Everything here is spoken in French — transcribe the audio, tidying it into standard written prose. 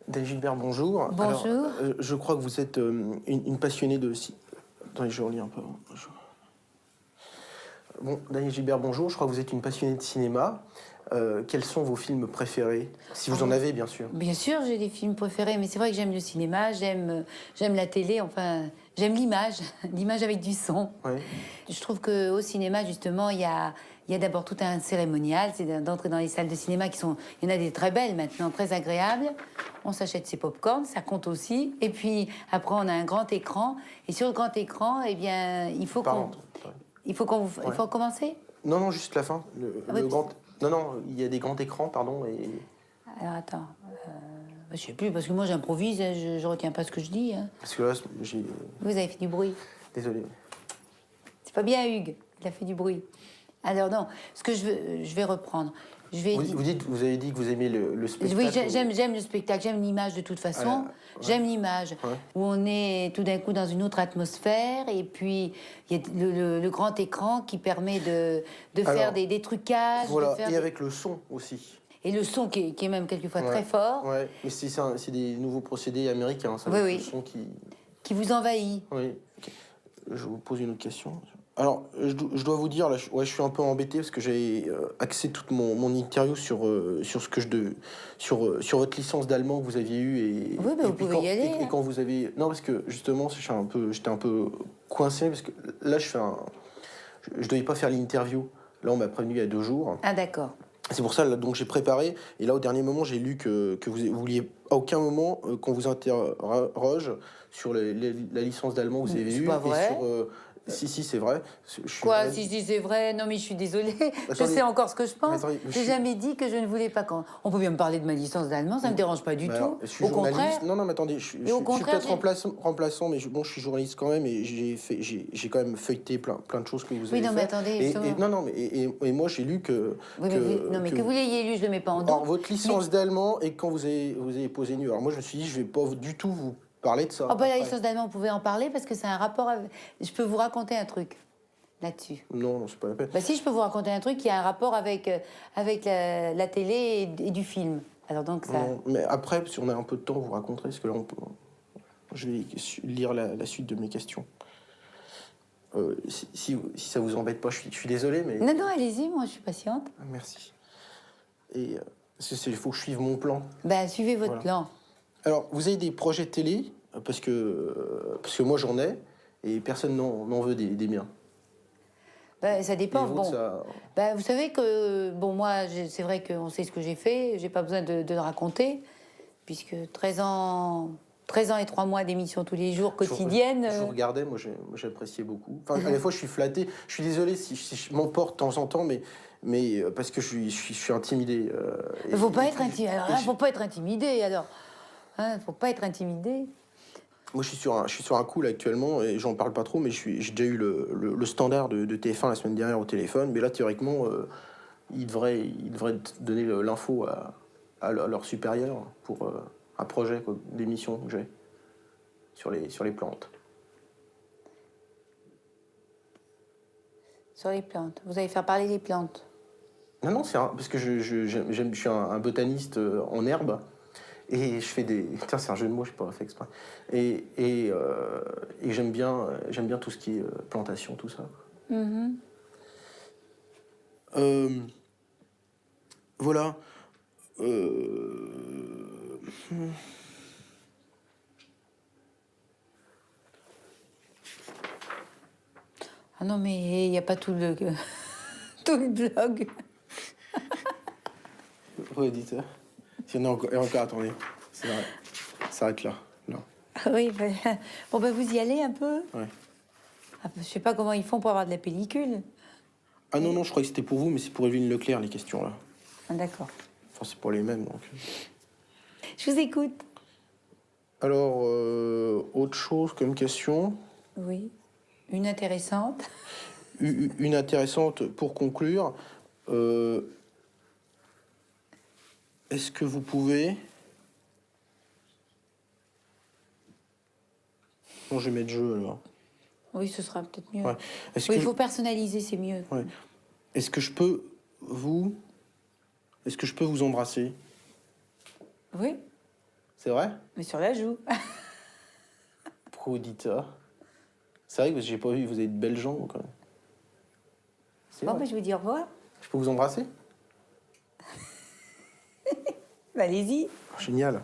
Daniel Gilbert, bonjour. Bonjour. Alors, je crois que vous êtes une passionnée de... Attendez, je relis un peu. Bon, Daniel Gilbert, bonjour. Je crois que vous êtes une passionnée de cinéma. Quels sont vos films préférés? Si vous en avez, bien sûr. Bien sûr, j'ai des films préférés, mais c'est vrai que j'aime le cinéma, j'aime la télé, enfin, j'aime l'image, l'image avec du son. Ouais. Je trouve qu'au cinéma, justement, il y a d'abord tout un cérémonial, c'est d'entrer dans les salles de cinéma qui sont... Il y en a des très belles maintenant, très agréables. On s'achète ses pop-corns, ça compte aussi. Et puis, après, on a un grand écran. Et sur le grand écran, eh bien, il faut qu'on... Il faut commencer? Non, non, juste la fin. Le grand... Non, non, il y a des grands écrans, pardon, et... Alors, attends. Je sais plus, parce que moi, j'improvise, je retiens pas ce que je dis. Hein. Parce que là, j'ai... Vous avez fait du bruit. Désolé. C'est pas bien, Hugues. Il a fait du bruit. Alors, non, ce que je vais reprendre. Vous avez dit que vous aimez le spectacle. Oui, j'aime le spectacle, j'aime l'image de toute façon. Ouais. J'aime l'image où on est tout d'un coup dans une autre atmosphère. Et puis, il y a le grand écran qui permet de faire des trucages. Voilà, de faire avec le son aussi. Et le son qui est même quelquefois très fort. Ouais, mais c'est des nouveaux procédés américains, ça. Oui, oui. Le son qui vous envahit. Oui. Okay. Je vous pose une autre question. Alors, je dois vous dire, là, je suis un peu embêté parce que j'ai axé toute mon interview sur votre licence d'allemand que vous aviez eue et oui, bah, vous pouvez y aller. Et quand vous avez non, parce que justement, j'étais un peu coincé parce que là, je devais pas faire l'interview. Là, on m'a prévenu il y a 2 jours. Ah, d'accord. C'est pour ça, là, donc j'ai préparé. Et là, au dernier moment, j'ai lu que vous vouliez à aucun moment qu'on vous interroge sur la licence d'allemand que vous avez eue. C'est pas vrai. Et sur, si, c'est vrai. Quoi, si je dis c'est vrai? Non, mais je suis désolée. Je sais encore ce que je pense. J'ai jamais dit que je ne voulais pas quand... On peut bien me parler de ma licence d'allemand, ça me dérange pas du tout. Au contraire. Non, mais attendez, je suis peut-être remplaçant, mais je suis journaliste quand même et j'ai quand même feuilleté plein de choses que vous avez fait. Oui, non, mais attendez. Et moi, j'ai lu que... Oui, que vous l'ayez lu, je le mets pas en doute. Alors, votre licence d'allemand et quand vous avez posé nu. Alors moi, je me suis dit, je vais pas du tout vous parler de ça. Oh, bah, la licence d'allemand, vous pouvez en parler parce que c'est un rapport avec... Je peux vous raconter un truc là-dessus. Non, c'est pas la peine. Bah si, je peux vous raconter un truc qui a un rapport avec la télé et du film. Alors donc ça... Non, mais après, si on a un peu de temps, vous raconterez, parce que là, je vais lire la suite de mes questions. Si ça vous embête pas, je suis désolé, mais... Non, allez-y, moi je suis patiente. Merci. Et il faut que je suive mon plan. Ben, suivez votre plan. Alors, vous avez des projets de télé, parce que moi j'en ai, et personne n'en veut des miens. Ben, ça dépend. Vôtres, bon, ça... ben, vous savez que, bon, moi, c'est vrai qu'on sait ce que j'ai fait, j'ai pas besoin de le raconter, puisque 13 ans et 3 mois d'émission tous les jours, quotidienne. Je vous regardais, moi j'appréciais beaucoup. Enfin, à la fois je suis flatté, je suis désolé si je m'emporte de temps en temps, mais parce que je suis intimidé. Faut pas être intimidé. Alors là, faut pas être intimidé, alors. Hein, faut pas être intimidé. Moi, je suis sur un coup là, actuellement, et j'en parle pas trop, mais j'ai déjà eu le standard de TF1 la semaine dernière au téléphone. Mais là, théoriquement, ils devraient donner l'info à leur supérieur pour un projet d'émission que j'ai sur les plantes. Sur les plantes. Vous allez faire parler les plantes. Non, parce que je suis un botaniste en herbe. Et je fais des... Tiens, c'est un jeu de mots, je n'ai pas fait exprès. Et j'aime bien tout ce qui est plantation, tout ça. Mm-hmm. Voilà. Ah non, mais il n'y a pas tout le blog. Redites. Il y en a encore, attendez. C'est vrai. Ça s'arrête là. Oui, ben, bon, ben vous y allez un peu. Ouais. Ah, je sais pas comment ils font pour avoir de la pellicule. Ah non, je croyais que c'était pour vous, mais c'est pour Evelyne Leclerc, les questions, là. Ah, d'accord. Enfin, c'est pour les mêmes, donc. Je vous écoute. Alors, autre chose comme question? Oui. Une intéressante. Une intéressante pour conclure. Est-ce que vous pouvez... Non, je vais mettre jeu, alors. Oui, ce sera peut-être mieux. Ouais. Il faut personnaliser, c'est mieux. Ouais. Est-ce que je peux vous Est-ce que je peux vous embrasser? Oui, C'est vrai? mais sur la joue. Pourquoi vous dites ça? C'est vrai que j'ai pas vu, vous avez de belles jambes quand même. C'est Bon, vrai. ben, je vous dis au revoir. Je peux vous embrasser? Allez-y. Génial.